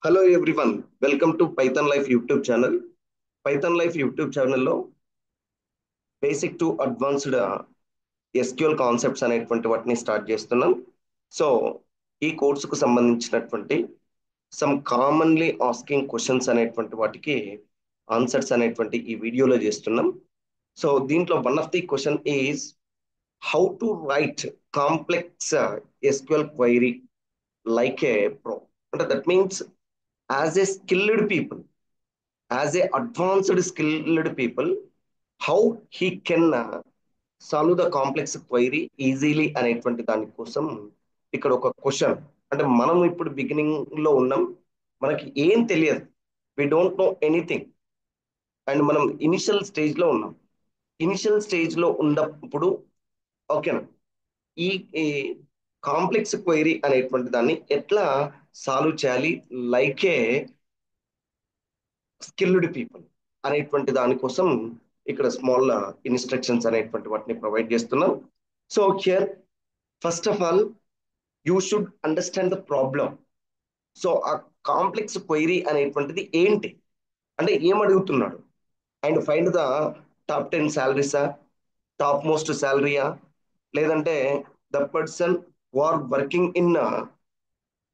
Hello everyone, welcome to Python Life YouTube channel. Python Life YouTube ఛానల్లో basic to advanced SQL concepts అనేటువంటి వాటిని start చేస్తున్నాం. So ఈ కోర్సుకు సంబంధించినటువంటి సమ్ కామన్లీ ఆస్కింగ్ క్వశ్చన్స్ అనేటువంటి వాటికి ఆన్సర్స్ అనేటువంటి ఈ వీడియోలో చేస్తున్నాం. సో దీంట్లో one of the question is how to write complex SQL query like a pro. అంటే that means as a skilled people, as a advanced skilled people, how he can solve the complex query easily అనేటువంటి దానికోసం ఇక్కడ ఒక question. అంటే మనం ఇప్పుడు beginning లో ఉన్నాం, మనకి ఏం తెలియదు, we don't know anything, and మనం ఇనిషియల్ స్టేజ్ లో ఉన్నాం. ఇనిషియల్ స్టేజ్ లో ఉన్నప్పుడు ఓకేనా, ఈ కాంప్లెక్స్ క్వైరీ అనేటువంటి దాన్ని ఎట్లా సాల్వ్ చేయాలి లైక్ ఏ స్కిల్డ్ పీపుల్ అనేటువంటి దానికోసం ఇక్కడ స్మాల్ ఇన్స్ట్రక్షన్స్ అనేటువంటి వాటిని ప్రొవైడ్ చేస్తున్నాం. So here first of all you should understand the problem. So ఆ కాంప్లెక్స్ క్వైరీ అనేటువంటిది ఏంటి, అంటే ఏం అడుగుతున్నాడు, అండ్ ఫైండ్ ద టాప్ 10 శాలరీసా, టాప్ మోస్ట్ శాలరీయా, లేదంటే the person who are working in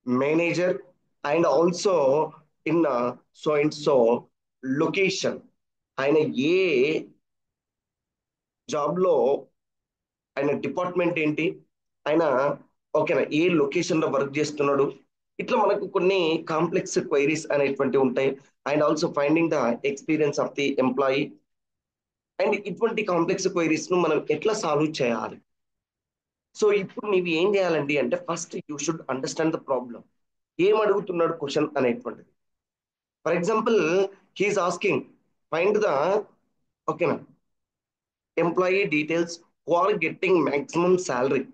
manager and also in so and so location, ఆయన ఏ జాబ్ లో, ఆయన డిపార్ట్మెంట్ ఏంటి, ఆయన ఓకేనా ఏ లొకేషన్ లో వర్క్ చేస్తున్నాడు. ఇట్లా మనకు కొన్ని కాంప్లెక్స్ క్వైరీస్ అనేటువంటివి ఉంటాయి. And also finding the experience of the employee. And ఇటువంటి కాంప్లెక్స్ క్వైరీస్ ను మనం ఎట్లా సాల్వ్ చేయాలి. సో ఇప్పుడు నీవు ఏం చేయాలండి అంటే first you should understand the problem. ఏం అడుగుతున్నాడు క్వశ్చన్ అనేటువంటిది. For example he is asking find the ఓకేనా employee details who are getting maximum salary.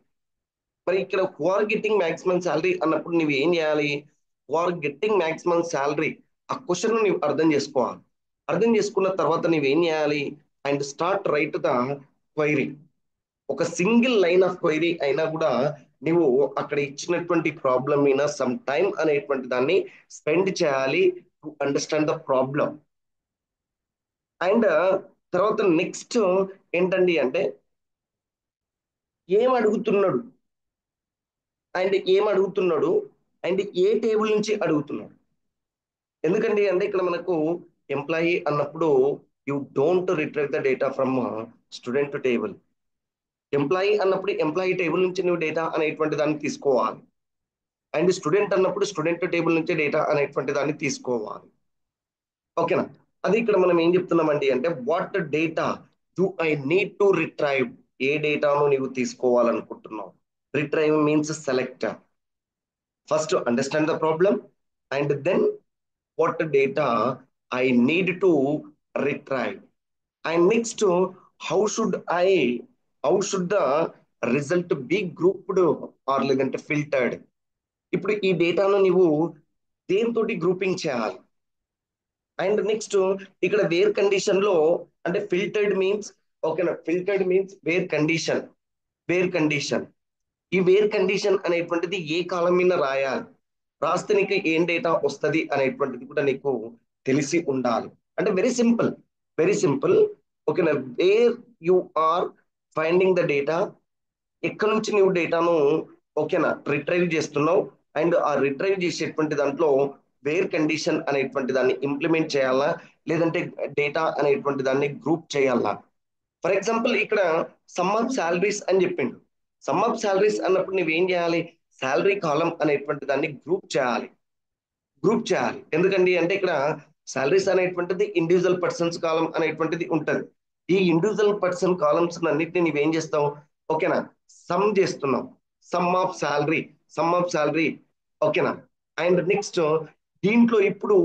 మరి ఇక్కడ who are getting maximum salary అన్నప్పుడు నువ్వు ఏం చేయాలి, who are getting maximum salary ఆ క్వశ్చన్ నువ్వు అర్థం చేసుకోవాలి. అర్థం చేసుకున్న తర్వాత నువ్వేం చేయాలి, and start write the query. ఒక సింగిల్ లైన్ ఆఫ్ క్వైరీ అయినా కూడా నువ్వు అక్కడ ఇచ్చినటువంటి ప్రాబ్లం మీద సమ్ టైం అనేటువంటి దాన్ని స్పెండ్ చేయాలి to understand the problem. And తర్వాత నెక్స్ట్ ఏంటండి అంటే ఏం అడుగుతున్నాడు, అండ్ ఏం అడుగుతున్నాడు, అండ్ ఏ టేబుల్ నుంచి అడుగుతున్నాడు. ఎందుకండి అంటే ఇక్కడ మనకు ఎంప్లాయీ అన్నప్పుడు you don't retrieve the data from student table. Employee అన్నప్పుడు ఎంప్లాయీ టేబుల్ నుంచి నువ్వు డేటా అనేటువంటి దాన్ని తీసుకోవాలి. అండ్ స్టూడెంట్ అన్నప్పుడు స్టూడెంట్ టేబుల్ నుంచి డేటా అనేటువంటి దాన్ని తీసుకోవాలి. ఓకేనా, అది ఇక్కడ మనం ఏం చెప్తున్నామండి అంటే what data do I need to retrieve. ఏ డేటాను నీవు తీసుకోవాలనుకుంటున్నావు. Retrieve means select. First understand the problem and then what data I need to retrieve. And next, how should I, how should the result be grouped or లేదంటే filtered. ఇప్పుడు ఈ డేటాను నువ్వు దేనితోటి grouping చేయాలి. అండ్ నెక్స్ట్ ఇక్కడ where condition లో అంటే filtered means ఓకేనా, filtered means where condition. Where condition, ఈ వేర్ కండిషన్ అనేటువంటిది ఏ కాలం మీద రాయాలి, రాస్తే నీకు ఏం డేటా వస్తుంది అనేటువంటిది కూడా నీకు తెలిసి ఉండాలి. అంటే వెరీ సింపుల్, వెరీ సింపుల్. ఓకేనా, where you are finding the data, ఎక్కడి నుంచి నువ్వు డేటాను ఓకేనా రిట్రైవ్ చేస్తున్నావు, అండ్ ఆ రిట్రైవ్ చేసేటువంటి దాంట్లో వేర్ కండిషన్ అనేటువంటి దాన్ని ఇంప్లిమెంట్ చేయాలా, లేదంటే డేటా అనేటువంటి దాన్ని గ్రూప్ చేయాలా. ఫర్ ఎగ్జాంపుల్ ఇక్కడ సమ్ ఆఫ్ శాలరీస్ అని చెప్పిండు. సమ్ ఆఫ్ శాలరీస్ అన్నప్పుడు నువ్వేం చేయాలి, శాలరీ కాలం అనేటువంటి దాన్ని గ్రూప్ చేయాలి. గ్రూప్ చేయాలి ఎందుకండి అంటే ఇక్కడ శాలరీస్ అనేటువంటిది ఇండివిజువల్ పర్సన్స్ కాలం అనేటువంటిది ఉంటది. ఈ ఇండివిజువల్ పర్సన్ కాలమ్స్ అన్నిటిని నువ్వేం చేస్తావు, ఓకేనా సమ్ చేస్తున్నావు. Some of salary, some of salary ఓకేనా. అండ్ నెక్స్ట్ దీంట్లో ఇప్పుడు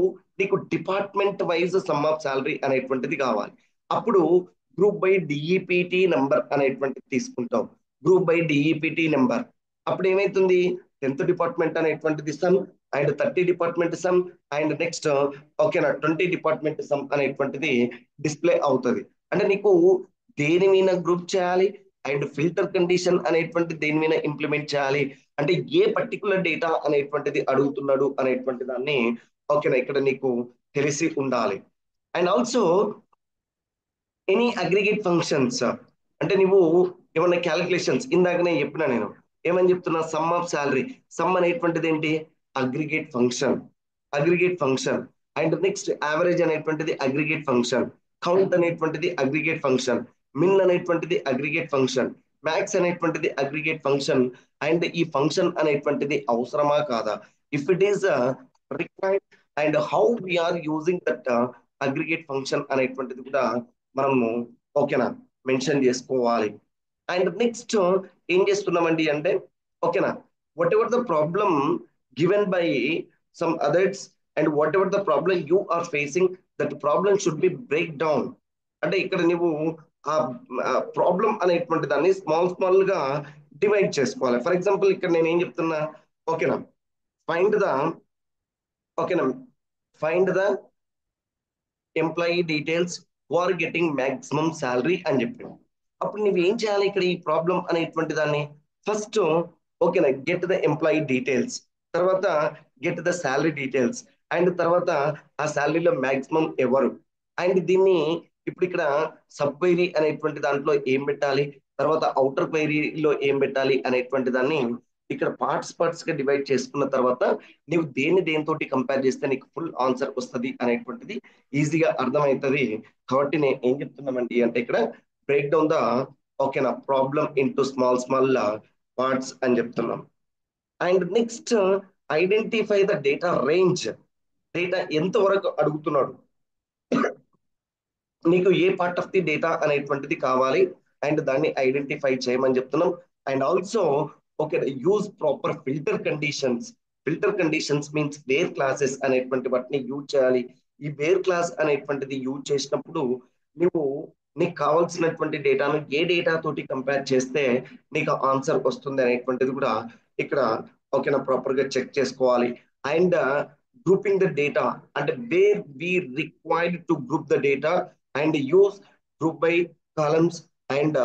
నీకు department wise some of salary అనేటువంటిది కావాలి. అప్పుడు గ్రూప్ బై డిఈపిటి నెంబర్ అనేటువంటిది తీసుకుంటాం. గ్రూప్ బై డిఈపిటి నెంబర్ అప్పుడు ఏమైతుంది, 10th డిపార్ట్మెంట్ అనేటువంటిది some, and 30 department some, and next ఓకేనా 20 డిపార్ట్మెంట్ సమ్ అనేటువంటిది డిస్ప్లే అవుతుంది. అంటే నీకు దేని మీద గ్రూప్ చేయాలి, అండ్ ఫిల్టర్ కండిషన్ అనేటువంటి దేని మీద ఇంప్లిమెంట్ చేయాలి, అంటే ఏ పర్టికులర్ డేటా అనేటువంటిది అడుగుతున్నాడు అనేటువంటి దాన్ని ఓకేనా ఇక్కడ నీకు తెలిసి ఉండాలి. And also any aggregate functions అంటే నువ్వు ఏమన్నా క్యాలిక్యులేషన్స్ ఇందాకనే చెప్పినా నేను ఏమని చెప్తున్నా సమ్ ఆఫ్ శాలరీ. సమ్ అనేటువంటిది ఏంటి aggregate function. Aggregate function. And next average అనేటువంటిది అగ్రిగేట్ ఫంక్షన్. కౌంట్ అనేటువంటిది అగ్రిగేట్ ఫంక్షన్. మిన్ అనేటువంటిది అగ్రిగేట్ ఫంక్షన్. మ్యాక్స్ అనేటువంటిది అగ్రిగేట్ ఫంక్షన్. అండ్ ఈ ఫంక్షన్ అనేటువంటిది అవసరమా కాదా, if it is required, and how we are using that aggregate function అనేటువంటిది కూడా మనము ఓకేనా మెన్షన్ చేసుకోవాలి. అండ్ నెక్స్ట్ ఏం చేస్తున్నామండి అంటే ఓకేనా whatever the problem given by some others and whatever the problem you are facing that problem should be break down. అంటే ఇక్కడ నువ్వు ఆ ప్రాబ్లం అనేటువంటి దాన్ని స్మాల్ స్మాల్ గా డివైడ్ చేసుకోవాలి. ఫర్ ఎగ్జాంపుల్ ఇక్కడ నేను ఏం చెప్తున్నా ఓకేనా ఫైండ్ ద ఓకేనా find the employee details who are getting maximum salary అని చెప్పాడు. అప్పుడు నువ్వు ఏం చేయాలి ఇక్కడ ఈ ప్రాబ్లం అనేటువంటి దాన్ని ఫస్ట్ ఓకేనా గెట్ ద ఎంప్లాయీ డీటెయిల్స్, తర్వాత get the salary details, and తర్వాత ఆ శాలరీలో మాక్సిమం ఎవరు, అండ్ దీన్ని ఇప్పుడు ఇక్కడ సబ్ క్వైరీ అనేటువంటి దాంట్లో ఏం పెట్టాలి, తర్వాత అవుటర్ క్వైరీలో ఏం పెట్టాలి అనేటువంటి దాన్ని ఇక్కడ పార్ట్స్ గా డివైడ్ చేసుకున్న తర్వాత నీవు దేనితోటి కంపేర్ చేస్తే నీకు ఫుల్ ఆన్సర్ వస్తుంది అనేటువంటిది ఈజీగా అర్థమవుతుంది. కాబట్టి నేను ఏం చెప్తున్నామండి అంటే ఇక్కడ బ్రేక్ డౌన్ ద ఓకేనా problem into small small parts అని చెప్తున్నాం. And next identify the data range. Data ఎంత వరకు అడుగుతున్నాడు, నీకు ఏ పార్ట్ ఆఫ్ ది డేటా అనేటువంటిది కావాలి అండ్ దాన్ని ఐడెంటిఫై చేయమని చెప్తున్నాం. And also okay use proper filter conditions. Filter conditions means wear classes అనేటువంటి వాటిని యూజ్ చేయాలి. ఈ వేర్ క్లాస్ అనేటువంటిది యూజ్ చేసినప్పుడు నువ్వు నీకు కావాల్సినటువంటి డేటాను ఏ డేటా తోటి కంపేర్ చేస్తే నీకు ఆన్సర్ వస్తుంది అనేటువంటిది కూడా ఇక్కడ ఓకేనా ప్రాపర్ గా చెక్ చేసుకోవాలి. అండ్ గ్రూపింగ్ ద డేటా అంటే where we required to group the data and use group by columns and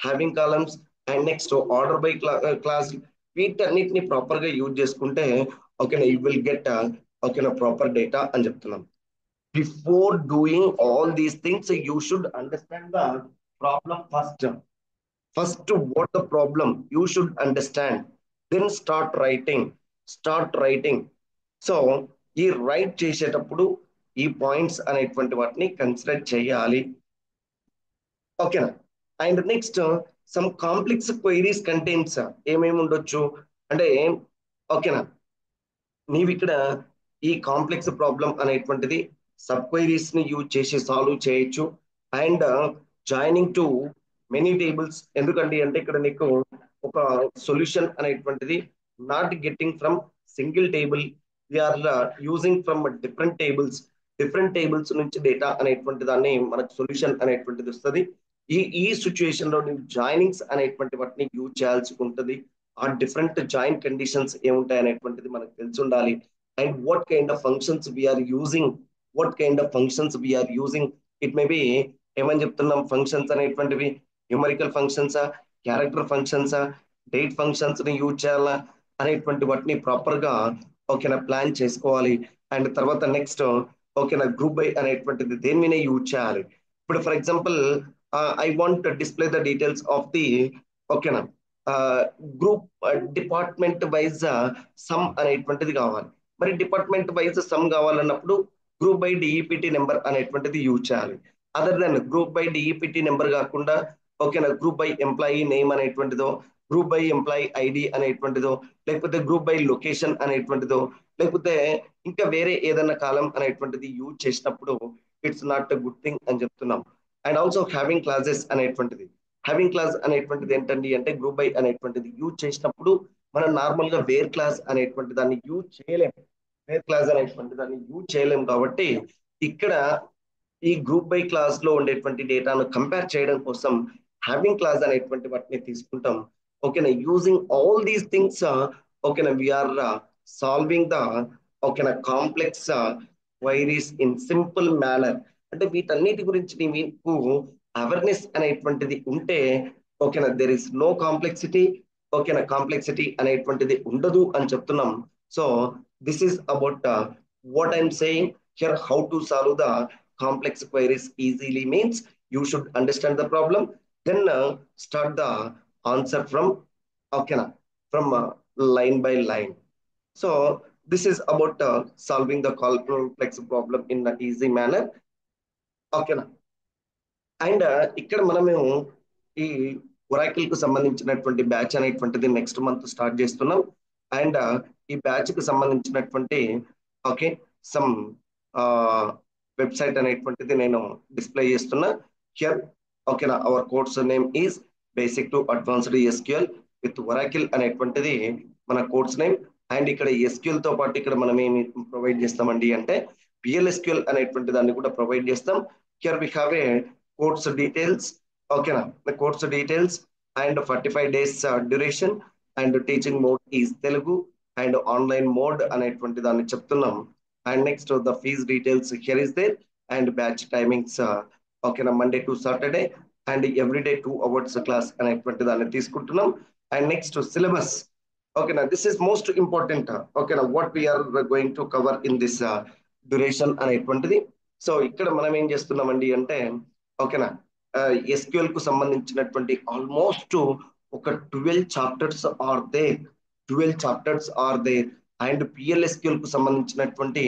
having columns and next order by class. వీటన్నిటిని ప్రాపర్ గా యూజ్ చేసుకుంటే ఓకేనా యూ విల్ గెట్ ఓకేనా proper data అని చెప్తున్నాం. Before doing all these things you should understand the problem first. First what the problem you should understand, then start writing. So ఈ write చేసేటప్పుడు ఈ పాయింట్స్ అనేటువంటి వాటిని కన్సిడర్ చేయాలి. ఓకేనా. And next some complex queries contents ఏమేమి ఉండొచ్చు అంటే ఓకేనా నీవు ఇక్కడ ఈ కాంప్లెక్స్ ప్రాబ్లం అనేటువంటిది సబ్ క్వైరీస్ ని యూజ్ చేసి సాల్వ్ చేయొచ్చు. And joining to many tables ఎందుకండి అంటే ఇక్కడ నీకు ఒక సొల్యూషన్ అనేటువంటిది not getting from single table, we are using from different tables నుంచి డేటా అనేటువంటి దాన్ని మనకు సొల్యూషన్ అనేటువంటిది వస్తుంది. ఈ సిచ్యువేషన్ లో నువ్వు జాయినింగ్స్ అనేటువంటి వాటిని యూజ్ చేయాల్సి ఉంటుంది. ఆ డిఫరెంట్ జాయిన్ కండిషన్స్ ఏముంటాయి అనేటువంటిది మనకు తెలిసి ఉండాలి. And what kind of functions we are using it may be ఏమని చెప్తున్నాం ఫంక్షన్స్ అనేటువంటివి న్యూమరికల్ ఫంక్షన్సా, క్యారెక్టర్ ఫంక్షన్సా, డేట్ ఫంక్షన్స్ ని యూజ్ చేయాలా అనేటువంటి వాటిని ప్రాపర్ గా ఓకేనా ప్లాన్ చేసుకోవాలి. అండ్ తర్వాత నెక్స్ట్ ఓకేనా గ్రూప్ బై అనేటువంటిది దేని మీద యూజ్ చేయాలి. ఇప్పుడు for example I want display the details of the ఓకేనా గ్రూప్ డిపార్ట్మెంట్ వైజ్ సమ్ అనేటువంటిది కావాలి. మరి డిపార్ట్మెంట్ వైజ్ సమ్ కావాలన్నప్పుడు గ్రూప్ బై డిఈపిటి నెంబర్ అనేటువంటిది యూజ్ చేయాలి. Other than group by DEPT number కాకుండా ఓకేనా గ్రూప్ బై ఎంప్లాయీ నేమ్ అనేటువంటిదో, గ్రూప్ బై ఎంప్లాయీ ఐడి అనేటువంటిదో, లేకపోతే గ్రూప్ బై లొకేషన్ అనేటువంటిదో, లేకపోతే ఇంకా వేరే ఏదైనా కాలం అనేటువంటిది యూజ్ చేసినప్పుడు it's not a good thing అని చెప్తున్నాం. అండ్ ఆల్సో హ్యావింగ్ క్లాస్ అనేటువంటిది ఏంటండి అంటే గ్రూప్ బై అనేటువంటిది యూజ్ చేసినప్పుడు మనం నార్మల్ గా వేర్ క్లాస్ అనేటువంటి దాన్ని యూజ్ చేయలేం కాబట్టి ఇక్కడ ఈ గ్రూప్ బై క్లాస్ లో ఉండేటువంటి డేటాను కంపేర్ చేయడం కోసం హ్యావింగ్ క్లాస్ అనేటువంటి వాటిని తీసుకుంటాం. ఓకేనా యూజింగ్ ఆల్ దీస్ థింగ్స్ ఓకేనా వీఆర్ సాల్వింగ్ ద ఓకేనా complex queries in simple manner. అంటే వీటన్నిటి గురించి మీకు అవేర్నెస్ అనేటువంటిది ఉంటే ఓకేనా దెర్ ఇస్ నో కాంప్లెక్సిటీ, ఓకేనా కాంప్లెక్సిటీ అనేటువంటిది ఉండదు అని చెప్తున్నాం. So this is about what I'm saying here, how to solve the complex queries easily means you should understand the problem, then start the answer from, okay na, from line by line. So this is about solving the complex problem in an easy manner. ఓకేనా. And ఇక్కడ మనము ఈ Oracle కు సంబంధించినటువంటి batch అనేటువంటిది next month start చేస్తున్నాం. And ఈ batch కు సంబంధించినటువంటి ఓకే సమ్ వెబ్సైట్ అనేటువంటిది నేను డిస్ప్లే చేస్తున్నా హియర్. ఓకేనా. Hour course name is basic to advanced SQL with Oracle అనేటువంటిది మన కోర్స్ నేమ్. అండ్ ఇక్కడ ఎస్క్యూఎల్ తో పాటు ఇక్కడ మనం ఏమి ప్రొవైడ్ చేస్తామండి అంటే పిఎల్ఎస్క్యూఎల్ అనేటువంటి దాన్ని కూడా ప్రొవైడ్ చేస్తాం. Here we have a course details. ఓకేనా. The course details and 45 days duration and teaching mode is Telugu and online mode అనేటువంటి దాన్ని చెప్తున్నాం. And next the fees details here is there and batch timings ఓకేనా Monday to Saturday and everyday 2 hours class అనేటువంటి దాన్ని తీసుకుంటున్నాం. And next syllabus. ఓకేనా. This is most important. ఓకేనా. What we are going to cover in this duration అనేటువంటిది. So ఇక్కడ మనం ఏం చేస్తున్నామండి అంటే ఓకేనా ఎస్క్యూఎల్ కు సంబంధించినటువంటి ఆల్మోస్ట్ ఒక 12 chapters are there. 12 chapters are there. And PL SQL కు సంబంధించినటువంటి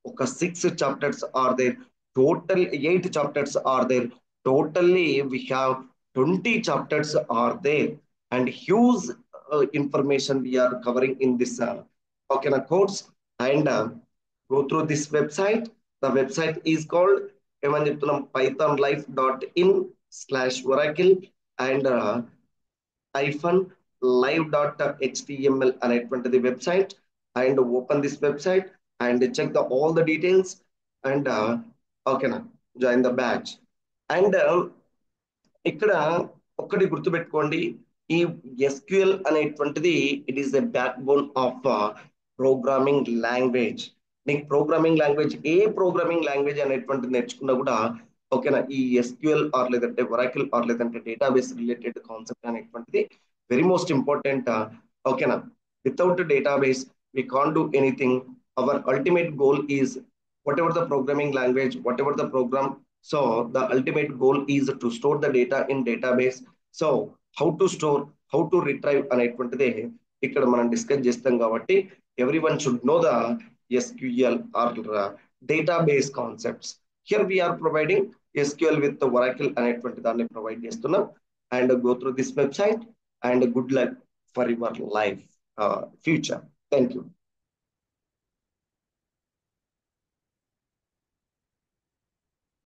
ఒక 6 chapters are there. Total 8 chapters are there. Totally we have 20 chapters are there and huge information we are covering in this okay na course. And go through this website. The website is called pythonlife.in/oracle and hyphen live.html అనేటువంటిది website. And open this website and check the all the details and okay na join the batch. And ఇక్కడ ఒక్కటి గుర్తుపెట్టుకోండి, ఈ SQL అనేటువంటిది it is a back bone of programming language. నీకు programming language ఏ programming language అనేటువంటిది నేర్చుకున్నా కూడా ఓకేనా ఈ ఎస్క్యూఎల్ ఆర్ లేదంటే ఒరాకిల్ ఆర్ లేదంటే డేటాబేస్ రిలేటెడ్ కాన్సెప్ట్ అనేటువంటిది వెరీ మోస్ట్ ఇంపార్టెంట్. ఓకేనా. Without database we can't do anything. Our ultimate goal is whatever the programming language, whatever the program, so the ultimate goal is to store the data in database. So how to store, how to retrieve అనేటువంటిదే ఇక్కడ మనం discuss చేస్తాం. కాబట్టి everyone should know the SQL or database concepts. Here we are providing SQL with the Oracle అనేటువంటి దాన్ని provide చేస్తున్నాం. And go through this website and good luck for your life future. Thank you.